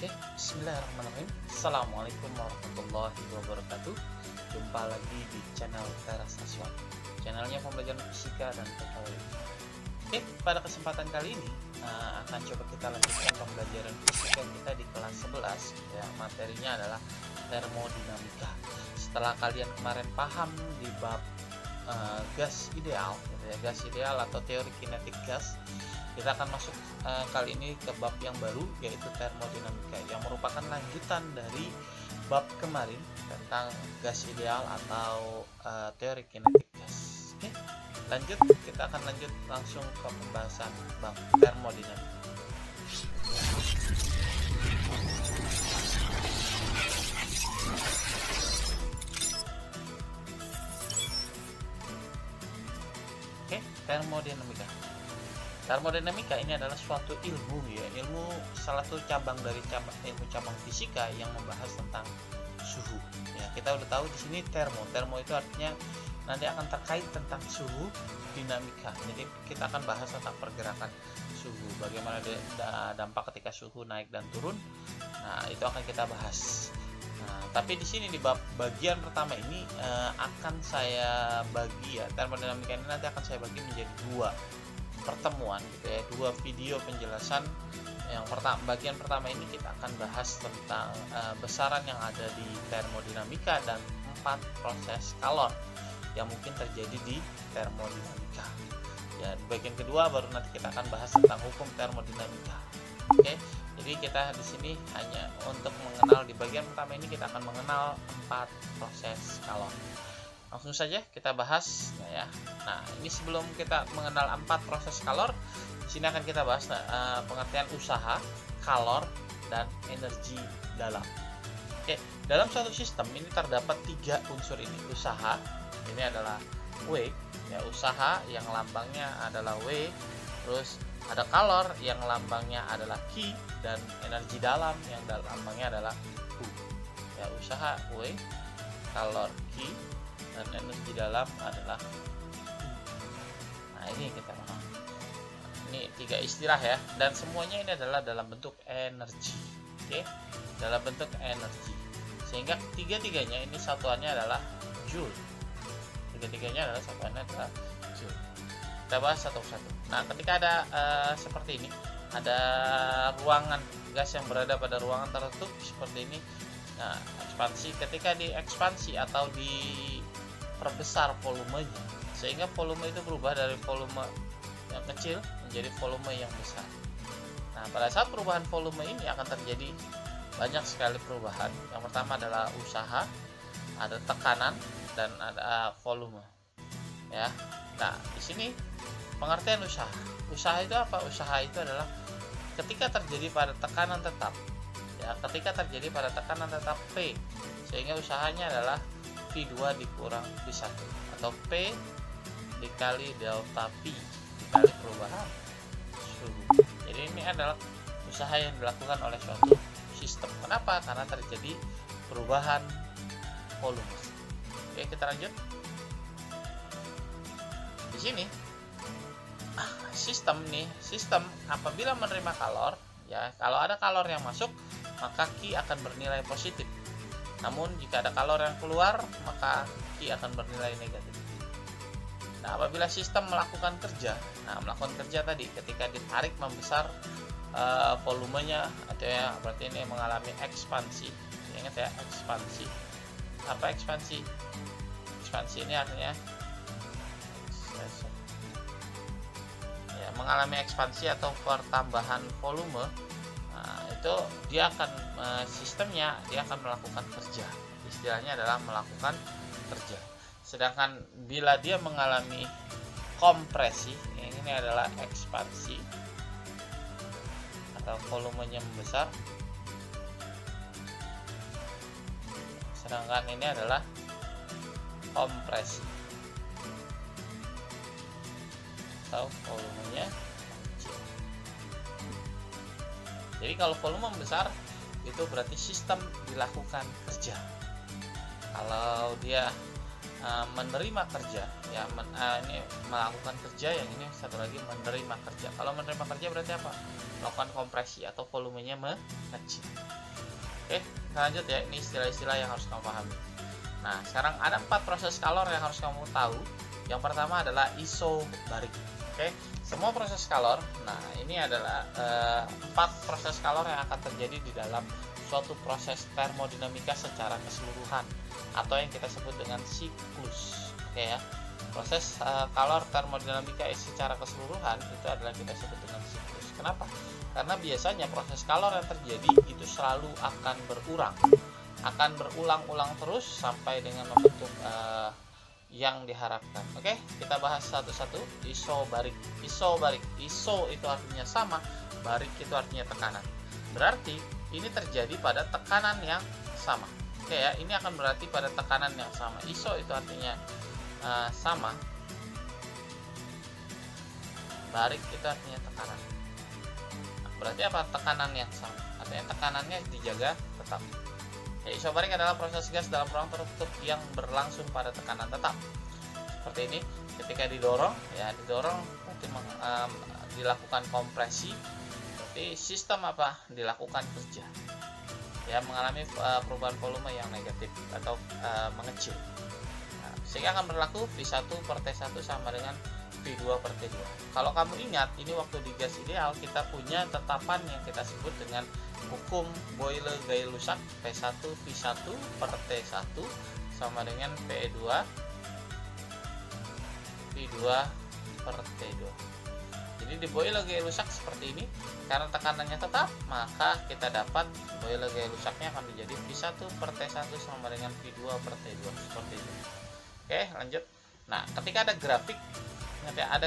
Oke, bismillahirrahmanirrahim. Assalamualaikum warahmatullahi wabarakatuh. Jumpa lagi di channel Teras Aswan, channelnya pembelajaran fisika dan teknologi. Oke, pada kesempatan kali ini akan coba kita lanjutkan pembelajaran fisika kita di kelas 11. Ya, materinya adalah termodinamika. Setelah kalian kemarin paham di bab gas ideal, gitu ya, gas ideal atau teori kinetik gas, kita akan masuk kali ini ke bab yang baru, yaitu termodinamika, yang merupakan lanjutan dari bab kemarin tentang gas ideal atau teori kinetik gas. Oke, lanjut, kita akan lanjut langsung ke pembahasan bab termodinamika. Oke, termodinamika. Termodinamika ini adalah suatu ilmu, ya, ilmu salah satu cabang dari ilmu cabang fisika yang membahas tentang suhu. Ya, kita udah tahu di sini termo itu artinya nanti akan terkait tentang suhu dinamika. Jadi kita akan bahas tentang pergerakan suhu, bagaimana dampak ketika suhu naik dan turun. Nah, itu akan kita bahas. Nah, tapi di sini di bab bagian pertama ini akan saya bagi, ya, termodinamika ini nanti akan saya bagi menjadi dua pertemuan, gitu ya, dua video penjelasan. Yang bagian pertama ini kita akan bahas tentang besaran yang ada di termodinamika dan 4 proses kalor yang mungkin terjadi di termodinamika. Ya, di bagian kedua baru nanti kita akan bahas tentang hukum termodinamika. Oke, jadi kita di sini hanya untuk mengenal, di bagian pertama ini kita akan mengenal 4 proses kalor. Langsung saja kita bahas, ya. Nah, ini sebelum kita mengenal 4 proses kalor, di sini akan kita bahas pengertian usaha, kalor, dan energi dalam. Oke, dalam suatu sistem ini terdapat 3 unsur ini. Usaha, ini adalah W, ya, usaha yang lambangnya adalah W. Terus ada kalor yang lambangnya adalah Q, dan energi dalam yang lambangnya adalah U. Ya, usaha W, kalor Q, dan energi dalam adalah U. Nah, ini kita paham. Ini 3 istilah, ya, dan semuanya ini adalah dalam bentuk energi. Oke, dalam bentuk energi, sehingga tiga-tiganya ini satuannya adalah joule. Tiga-tiganya adalah satuannya adalah joule. Kita bahas satu-satu. Nah, ketika ada seperti ini, ada ruangan gas yang berada pada ruangan tertutup seperti ini. Nah, ekspansi, ketika diekspansi atau diperbesar volumenya, sehingga volume itu berubah dari volume yang kecil menjadi volume yang besar. Nah, pada saat perubahan volume ini akan terjadi banyak sekali perubahan. Yang pertama adalah usaha, ada tekanan, dan ada volume. Ya. Nah, di sini pengertian usaha. Usaha itu apa? Usaha itu adalah ketika terjadi pada tekanan tetap. Ya, ketika terjadi pada tekanan tetap P, sehingga usahanya adalah P2 dikurang P1, atau P dikali delta P dikali perubahan suhu. Jadi ini adalah usaha yang dilakukan oleh suatu sistem. Kenapa? Karena terjadi perubahan volume. Oke, kita lanjut. Di sini sistem apabila menerima kalor, ya, kalau ada kalor yang masuk maka Q akan bernilai positif. Namun jika ada kalor yang keluar maka Q akan bernilai negatif. Nah, apabila sistem melakukan kerja, tadi ketika ditarik membesar volumenya, atau, ya, berarti ini mengalami ekspansi. Ingat, ya, ekspansi. Apa ekspansi? Ekspansi ini artinya, ya, mengalami ekspansi atau pertambahan volume. Nah, itu dia akan sistemnya dia akan melakukan kerja. Istilahnya adalah melakukan kerja. Sedangkan bila dia mengalami kompresi, ini adalah ekspansi atau volumenya membesar. Sedangkan ini adalah kompresi atau volumenya kecil. Jadi kalau volume besar itu berarti sistem dilakukan kerja. Kalau dia menerima kerja ya, ini melakukan kerja, yang ini satu lagi menerima kerja. Kalau menerima kerja berarti apa? Melakukan kompresi atau volumenya mengecil. Oke, lanjut ya, ini istilah-istilah yang harus kamu pahami. Nah, sekarang ada 4 proses kalor yang harus kamu tahu. Yang pertama adalah isobarik. Oke, semua proses kalor. Nah, ini adalah 4 proses kalor yang akan terjadi di dalam suatu proses termodinamika secara keseluruhan, atau yang kita sebut dengan siklus. Oke ya, proses kalor termodinamika secara keseluruhan itu adalah kita sebut dengan siklus. Kenapa? Karena biasanya proses kalor yang terjadi itu selalu akan berulang-ulang terus sampai dengan membentuk yang diharapkan. Oke, kita bahas satu-satu. Isobarik. Iso itu artinya sama, barik itu artinya tekanan. Berarti ini terjadi pada tekanan yang sama. Oke ya, ini akan berarti pada tekanan yang sama. Iso itu artinya sama, barik itu artinya tekanan. Berarti apa? Tekanan yang sama, artinya tekanannya dijaga tetap. Ya, isobarik adalah proses gas dalam ruang tertutup yang berlangsung pada tekanan tetap. Seperti ini, ketika didorong nanti dilakukan kompresi, berarti sistem apa? Dilakukan kerja. Ya, mengalami perubahan volume yang negatif atau mengecil. Nah, sehingga akan berlaku V1 per T1 sama dengan V2 per T2. Kalau kamu ingat, ini waktu di gas ideal kita punya tetapan yang kita sebut dengan hukum Boyle-Gay-Lussac, P1 V1 per T1 sama dengan P2 V2 per T2. Jadi di Boyle-Gay-Lussac seperti ini, karena tekanannya tetap, maka kita dapat Boyle-Gay-Lussacnya akan menjadi V1 per T1 sama dengan V2 per T2, seperti itu. Oke, lanjut. Nah, ketika ada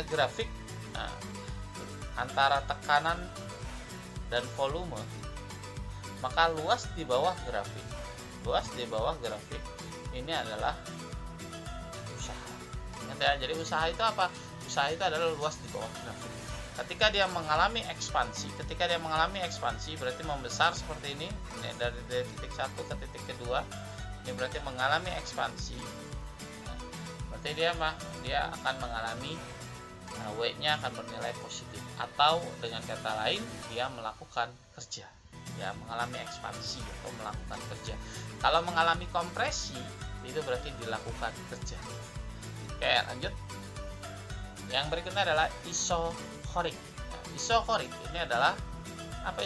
grafik, nah, antara tekanan dan volume, maka luas di bawah grafik ini adalah usaha. Ingat ya, jadi usaha itu apa? Usaha itu adalah luas di bawah grafik. Ketika dia mengalami ekspansi berarti membesar seperti ini dari titik 1 ke titik kedua. Ini berarti mengalami ekspansi. Berarti dia akan mengalami W-nya akan bernilai positif, atau dengan kata lain dia melakukan kerja. Ya, mengalami ekspansi atau melakukan kerja. Kalau mengalami kompresi itu berarti dilakukan kerja. Oke, lanjut. Yang berikutnya adalah isokorik. Nah, isokorik ini adalah apa?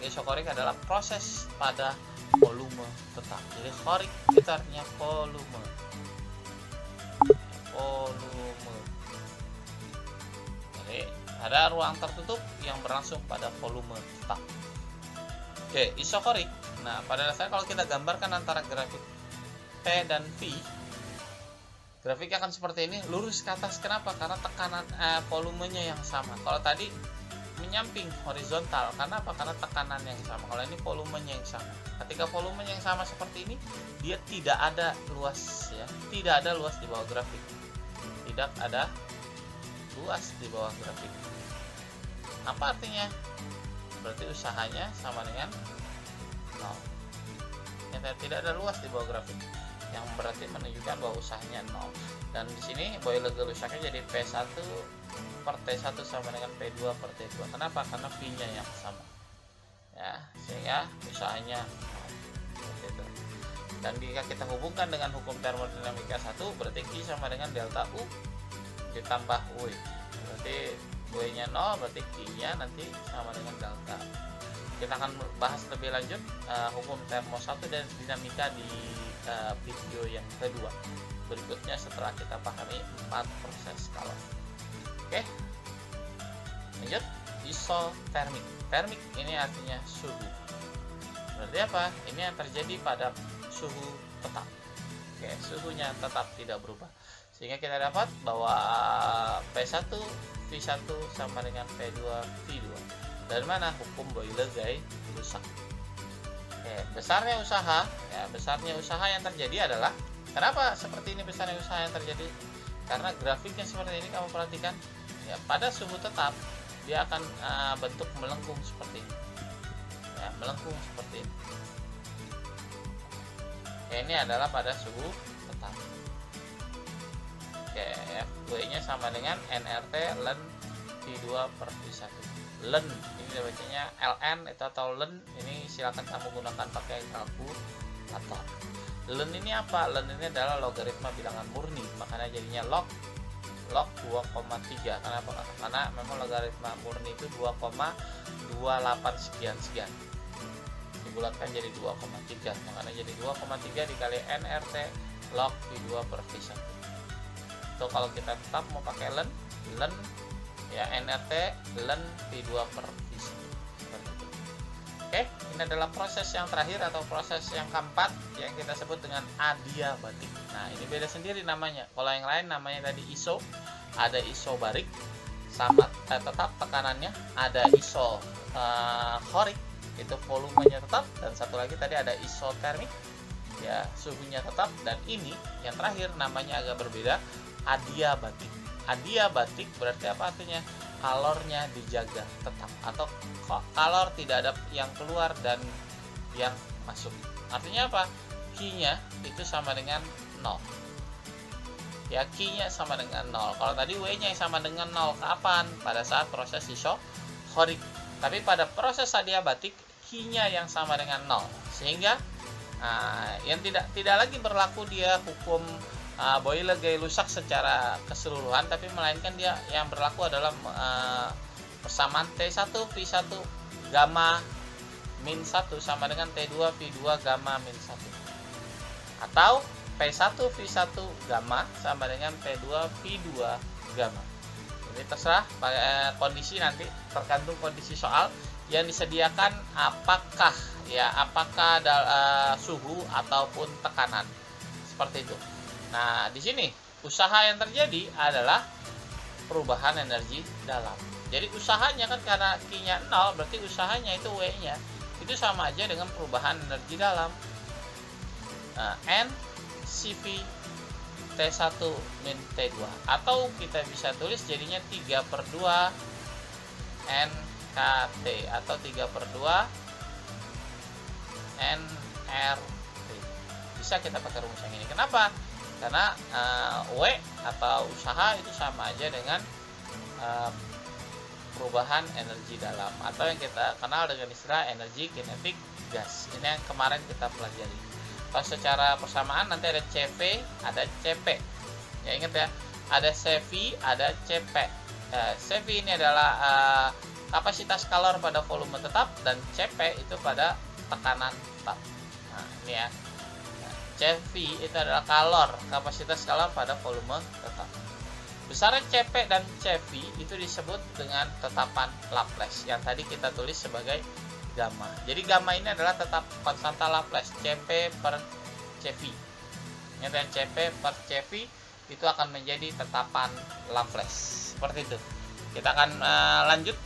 Isokorik adalah proses pada volume tetap. Jadi korik itu artinya volume. Jadi ada ruang tertutup yang berlangsung pada volume tetap. Oke, isokorik. Nah, pada dasarnya kalau kita gambarkan antara grafik P dan V, grafiknya akan seperti ini, lurus ke atas. Kenapa? Karena tekanan volumenya yang sama. Kalau tadi menyamping horizontal, karena apa? Karena tekanan yang sama. Kalau ini volumenya yang sama. Ketika volumenya yang sama seperti ini, dia tidak ada luas ya. Tidak ada luas di bawah grafik. Tidak ada luas di bawah grafik. Apa artinya? Berarti usahanya sama dengan 0. Tidak ada luas di bawah grafik, yang berarti menunjukkan bahwa usahanya 0. Dan di sini Boyle-Gay-Lussacnya jadi P1 per T1 sama dengan P2 per T2. Kenapa? Karena V-nya yang sama. Ya, sehingga usahanya 0. Seperti itu. Dan jika kita hubungkan dengan hukum termodinamika 1, berarti Q sama dengan delta U ditambah W. Berarti W-nya 0, berarti Q-nya nanti sama dengan delta. Kita akan bahas lebih lanjut hukum termo 1 dan dinamika di video yang kedua berikutnya setelah kita pahami 4 proses kalor. Oke, lanjut. Isotermik. Termik ini artinya suhu. Berarti apa? Ini yang terjadi pada suhu tetap. Oke, suhunya tetap tidak berubah. Sehingga kita dapat bahwa P1 V1 sama dengan P2 V2. Dari mana? Hukum Boyle-Gay-Lussac. Oke, besarnya usaha yang terjadi adalah, kenapa seperti ini besarnya usaha yang terjadi? Karena grafiknya seperti ini, kamu perhatikan ya, pada suhu tetap dia akan bentuk melengkung seperti ini ya, melengkung seperti ini ya, ini adalah pada suhu tetap Oke ya, W-nya sama dengan NRT ln V2 per V1. Ln ini bacanya ln itu atau ln, ini silakan kamu gunakan pakai kalkulator. Ln ini apa? Ln ini adalah logaritma bilangan murni, makanya jadinya log 2,3. Kenapa? Karena memang logaritma murni itu 2,28 sekian dibulatkan jadi 2,3, makanya jadi 2,3 dikali NRT log V2 per V1. So kalau kita tetap mau pakai ln ya NRT ln V2 per V1. Oke, ini adalah proses yang terakhir atau proses yang keempat yang kita sebut dengan adiabatik. Nah, ini beda sendiri namanya. Kalau yang lain namanya tadi iso, ada isobarik sama tetap tekanannya, ada isochorik itu volumenya tetap, dan satu lagi tadi ada isotermik ya suhunya tetap, dan ini yang terakhir namanya agak berbeda, adiabatik. Adiabatik berarti apa artinya? Kalornya dijaga tetap, atau kalor tidak ada yang keluar dan yang masuk. Artinya apa? Q-nya itu sama dengan 0. Ya, Q-nya sama dengan 0. Kalau tadi W-nya sama dengan 0, kapan? Pada saat proses isochorik. Tapi pada proses adiabatik, Q-nya yang sama dengan 0. Sehingga yang tidak lagi berlaku dia hukum Boyle-Gay-Lussac secara keseluruhan, tapi melainkan dia yang berlaku adalah persamaan T1 V1 gamma min 1 sama dengan T2 V2 gamma min 1, atau P1 V1 gamma sama dengan P2 V2 gamma. Ini terserah kondisi, nanti tergantung kondisi soal yang disediakan apakah suhu ataupun tekanan seperti itu. Nah, di sini usaha yang terjadi adalah perubahan energi dalam. Jadi usahanya kan karena Q-nya 0, berarti usahanya itu W-nya itu sama aja dengan perubahan energi dalam. Nah, N CV T1 min T2, atau kita bisa tulis jadinya 3/2 NKT atau 3/2 NRT. Bisa kita pakai rumus yang ini. Kenapa? Karena W atau usaha itu sama aja dengan perubahan energi dalam, atau yang kita kenal dengan istilah energi kinetik gas. Ini yang kemarin kita pelajari. Kalau secara persamaan nanti ada CV, ada CP. Ya, ingat ya, ada CV, ada CP. CV ini adalah kapasitas kalor pada volume tetap, dan CP itu pada tekanan tetap. Nah, ini ya. CV itu adalah kalor, kapasitas kalor pada volume tetap. Besaran CP dan CV itu disebut dengan tetapan Laplace yang tadi kita tulis sebagai gamma. Jadi gamma ini adalah tetap konstanta Laplace, CP per CV. Dan CP per CV itu akan menjadi tetapan Laplace. Seperti itu. Kita akan lanjut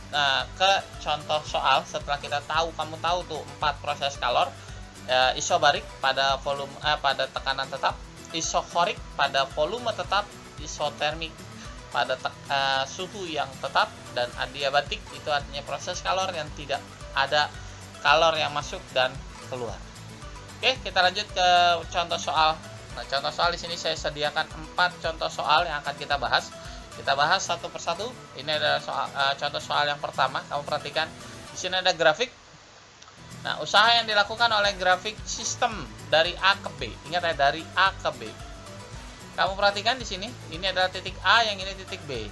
ke contoh soal setelah kamu tahu tuh 4 proses kalor. Isobarik pada volume pada tekanan tetap, isochorik pada volume tetap, isotermik pada suhu yang tetap, dan adiabatik itu artinya proses kalor yang tidak ada kalor yang masuk dan keluar. Oke, kita lanjut ke contoh soal. Nah, contoh soal di sini saya sediakan 4 contoh soal yang akan kita bahas. Kita bahas satu persatu. Ini adalah contoh soal yang pertama. Kamu perhatikan di sini ada grafik. Nah, usaha yang dilakukan oleh grafik sistem dari A ke B. Ingat ya, dari A ke B. Kamu perhatikan di sini, ini adalah titik A, yang ini titik B.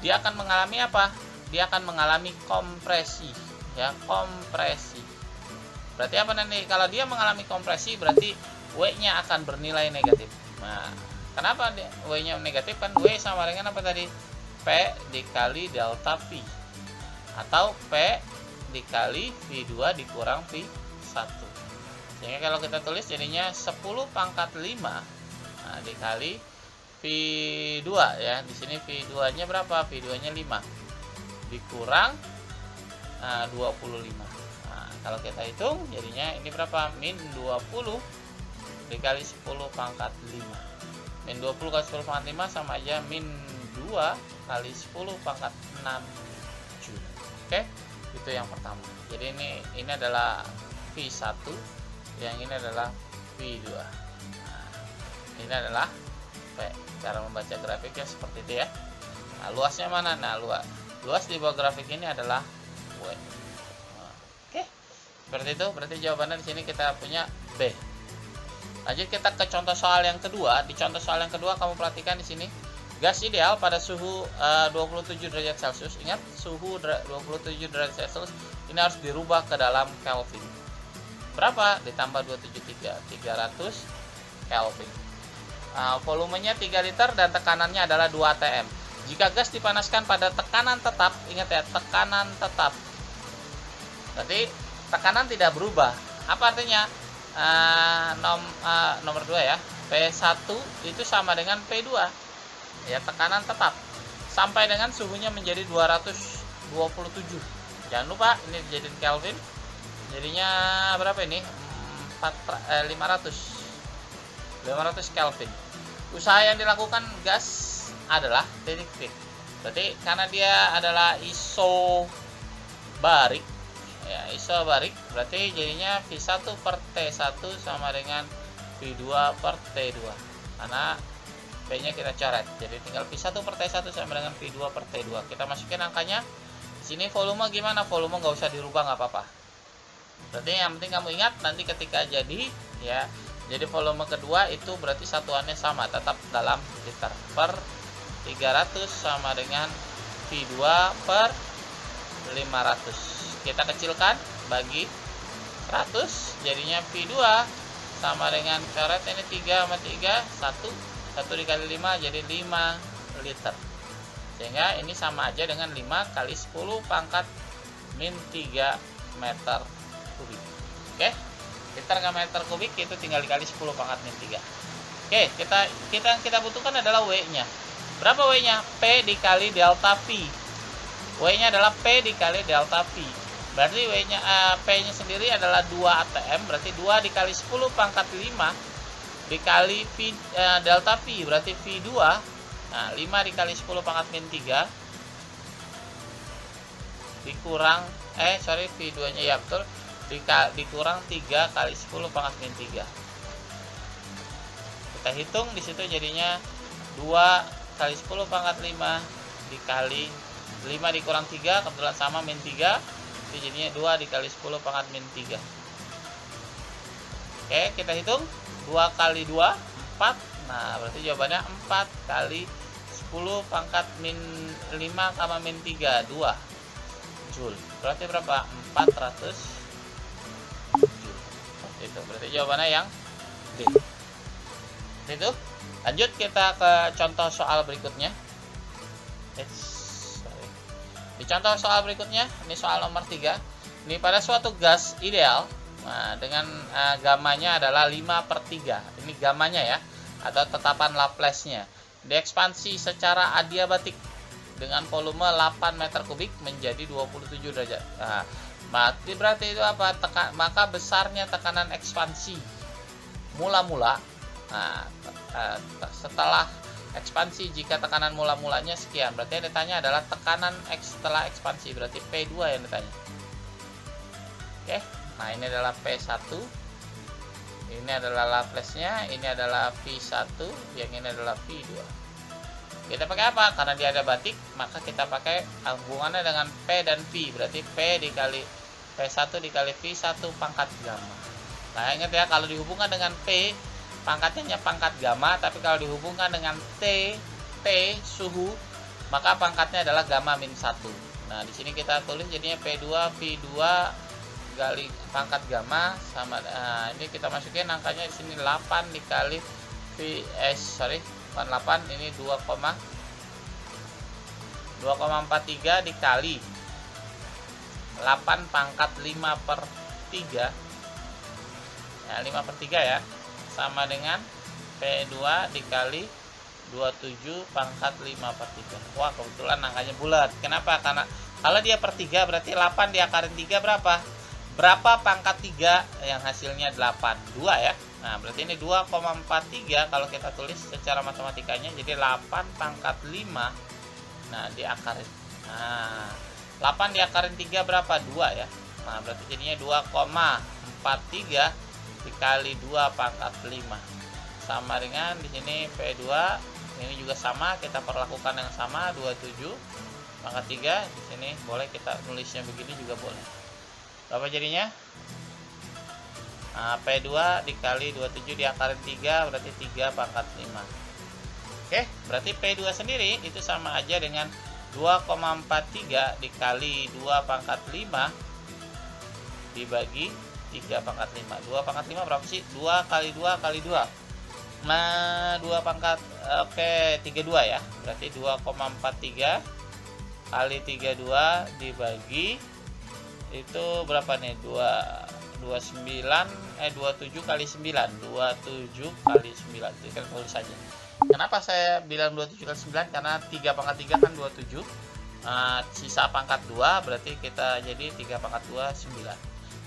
Dia akan mengalami apa? Dia akan mengalami kompresi, ya, kompresi. Berarti apa nanti? Kalau dia mengalami kompresi, berarti W-nya akan bernilai negatif. Nah, kenapa W-nya negatif? Kan W sama dengan apa tadi? P dikali delta V, atau P dikali V2 dikurang V1. Sehingga kalau kita tulis jadinya 10 pangkat 5 dikali V2 ya. Di sini V2-nya berapa? V2-nya 5 dikurang 25. Nah, kalau kita hitung jadinya ini berapa? Min 20 dikali 10 pangkat 5. Min 20 kali 10 pangkat 5 sama aja min 2 kali 10 pangkat 6 Joule. Oke? Itu yang pertama. Jadi ini adalah V1, yang ini adalah V2. Nah, ini adalah P P. Cara membaca grafiknya seperti itu ya. Nah, luasnya mana? Nah, luas di bawah grafik ini adalah W. Nah, oke. Seperti itu. Berarti jawabannya di sini kita punya B. Lanjut kita ke contoh soal yang kedua. Di contoh soal yang kedua kamu perhatikan di sini. Gas ideal pada suhu 27 derajat Celcius. Ingat, suhu 27 derajat Celcius ini harus dirubah ke dalam Kelvin. Berapa? Ditambah 273, 300 Kelvin. Volumenya 3 liter dan tekanannya adalah 2 atm. Jika gas dipanaskan pada tekanan tetap, ingat ya, tekanan tetap. Berarti tekanan tidak berubah. Apa artinya? Nomor 2 ya. P1 itu sama dengan P2. Ya, tekanan tetap sampai dengan suhunya menjadi 227. Jangan lupa ini dijadiin Kelvin. Jadinya berapa ini? 500 Kelvin. Usaha yang dilakukan gas adalah titik T. Berarti karena dia adalah isobarik, ya, isobarik, berarti jadinya V1 per T1 sama dengan V2 per T2. Karena P-nya kita coret. Jadi tinggal V1 per T1 sama dengan V2 per T2. Kita masukin angkanya. Di sini volume gimana? Volume nggak usah dirubah, nggak apa-apa. Berarti yang penting kamu ingat nanti ketika jadi ya, jadi volume kedua itu berarti satuannya sama, tetap dalam liter. Per 300 sama dengan V2 per 500. Kita kecilkan bagi 100, jadinya V2 sama dengan coret ini 3 sama 3, 1 dikali 5 jadi 5 liter. Sehingga ini sama aja dengan 5 kali 10 pangkat min 3 meter kubik. Oke, liter ke meter kubik itu tinggal dikali 10 pangkat min 3. Oke, kita butuhkan adalah W-nya. Berapa W-nya? P dikali delta V. W-nya adalah P dikali delta V. Berarti W-nya P-nya sendiri adalah 2 atm, berarti 2 dikali 10 pangkat 5 dikali V, delta V, berarti V2. Nah, 5 dikali 10 pangkat min 3 dikurang V2 nya ya betul, dikurang 3 kali 10 pangkat min 3. Kita hitung di situ jadinya 2 kali 10 pangkat 5 dikali 5 dikurang 3 kebetulan sama min 3, itu jadinya 2 dikali 10 pangkat min 3. Oke, kita hitung 2 kali 2 4. Nah, berarti jawabannya 4 kali 10 pangkat min 5 sama min 3 2 Joule. Berarti berapa? 400 Joule. Itu berarti jawabannya yang D. Itu. Lanjut kita ke contoh soal berikutnya. Di contoh soal berikutnya, ini soal nomor 3. Ini pada suatu gas ideal, nah, dengan gamanya adalah 5/3. Ini gamanya ya, atau tetapan Laplace-nya. Diekspansi secara adiabatik dengan volume 8 meter kubik menjadi 27 derajat. Nah, berarti itu apa? Maka besarnya tekanan ekspansi mula-mula. Nah, setelah ekspansi, jika tekanan mula-mulanya sekian, berarti yang ditanya adalah tekanan setelah ekspansi, berarti P2 yang ditanya. Oke, nah ini adalah P1, ini adalah Laplace-nya, ini adalah V1, yang ini adalah V2. Kita pakai apa? Karena dia ada batik, maka kita pakai hubungannya dengan P dan V, berarti P dikali P1 dikali V1 pangkat gamma. Nah, ingat ya, kalau dihubungkan dengan P, pangkatnya pangkat gamma, tapi kalau dihubungkan dengan T suhu, maka pangkatnya adalah gamma min 1. Nah, di sini kita tulis jadinya P2 V2 kali pangkat gamma sama, ini kita masukin angkanya di sini 8 dikali bukan 8, ini 2,43 dikali 8 pangkat 5/3. Ya, 5/3 ya, sama dengan P2 dikali 27 pangkat 5/3. Wah, kebetulan angkanya bulat. Kenapa? Karena kalau dia per 3 berarti 8 diakarin 3 berapa? Berapa pangkat 3 yang hasilnya 8? 2 ya. Nah, berarti ini 2,43 kalau kita tulis secara matematikanya, jadi 8 pangkat 5. Nah, diakarin. Nah, 8 diakarin 3 berapa? 2 ya. Nah, berarti jadinya 2,43 dikali 2 pangkat 5 sama dengan di sini P2, ini juga sama, kita perlakukan yang sama 27 pangkat 3. Di sini boleh kita nulisnya begini juga boleh. Berapa jadinya? Nah, P2 dikali 27 diakalin 3 berarti 3 pangkat 5. Oke, berarti P2 sendiri itu sama aja dengan 2,43 dikali 2 pangkat 5 dibagi 3 pangkat 5. 2 pangkat 5 berapa sih? 2 kali 2 kali 2. Nah, 2 pangkat, oke, 32 ya. Berarti 2,43 kali 32 dibagi itu berapa nih? 27 kali 9. 27 kali 9. Itu kan tulis saja. Kenapa saya bilang 27 kali 9? Karena 3 pangkat 3 kan 27. Sisa pangkat 2 berarti kita jadi 3 pangkat 2 9.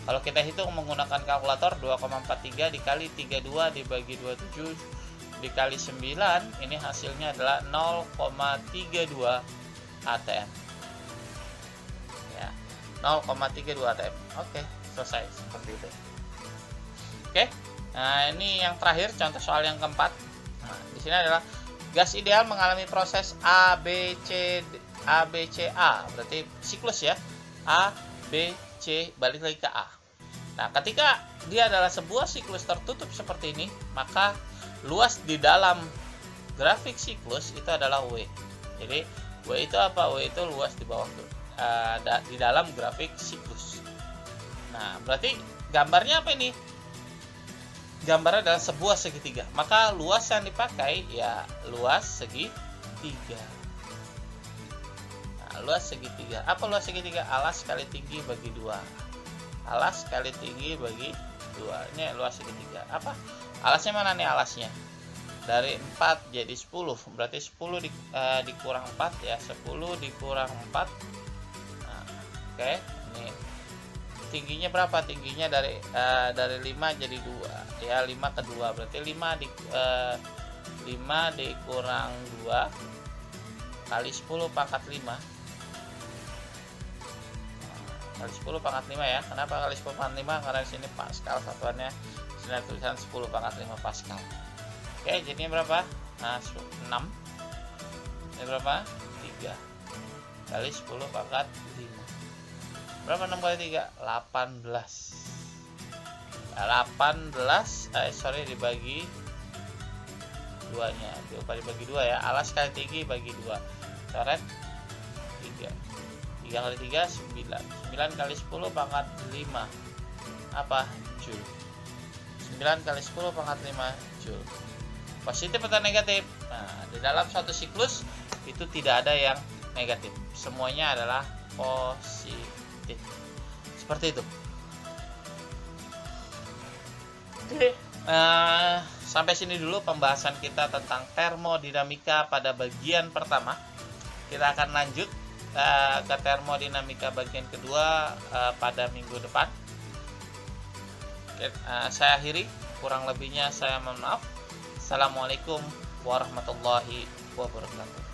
Kalau kita hitung menggunakan kalkulator, 2,43 dikali 32 dibagi 27 dikali 9, ini hasilnya adalah 0,32 ATM. Ya, 0,32 ATM. Oke, selesai seperti itu. Oke. Nah, ini yang terakhir contoh soal yang keempat. Nah, di sini adalah gas ideal mengalami proses A B C A, berarti siklus ya. A B C balik lagi ke A. Nah, ketika dia adalah sebuah siklus tertutup seperti ini, maka luas di dalam grafik siklus itu adalah W. Jadi W itu apa? W itu luas di bawah di dalam grafik siklus. Nah, berarti gambarnya apa ini? Gambarnya adalah sebuah segitiga. Maka luas yang dipakai ya luas segitiga. Nah, luas segitiga. Apa luas segitiga? Alas kali tinggi bagi 2. Alas kali tinggi bagi 2. Ini luas segitiga. Apa? Alasnya mana nih alasnya? Dari 4 jadi 10. Berarti 10 dikurang 4 ya. 10 dikurang 4. Nah, oke. Ini tingginya berapa? Tingginya dari 5 jadi 2. Ya, 5 ke 2. Berarti 5 dikurang 2 kali 10 pangkat 5. Kali 10 pangkat 5 ya. Kenapa kali 10 pangkat 5? Karena di sini Pascal satuannya. Di sini ada tulisan 10 pangkat 5 Pascal. Oke, jadinya berapa? Nah, 6. Ini berapa? 3 kali 10 pangkat 5. Berapa 6 kali 3? 18. Nah, 18 dibagi 2-nya. Dibagi 2 ya. Alas kali tinggi bagi 2. Coret 3. 3 kali 3 9. 9 kali 10 pangkat 5. Apa? Joule. 9 kali 10 pangkat 5 Joule. Positif atau negatif? Nah, di dalam suatu siklus itu tidak ada yang negatif. Semuanya adalah positif. Seperti itu. Oke, sampai sini dulu pembahasan kita tentang termodinamika pada bagian pertama. Kita akan lanjut ke termodinamika bagian kedua pada minggu depan. Oke, saya akhiri, kurang lebihnya saya mohon maaf. Assalamualaikum warahmatullahi wabarakatuh.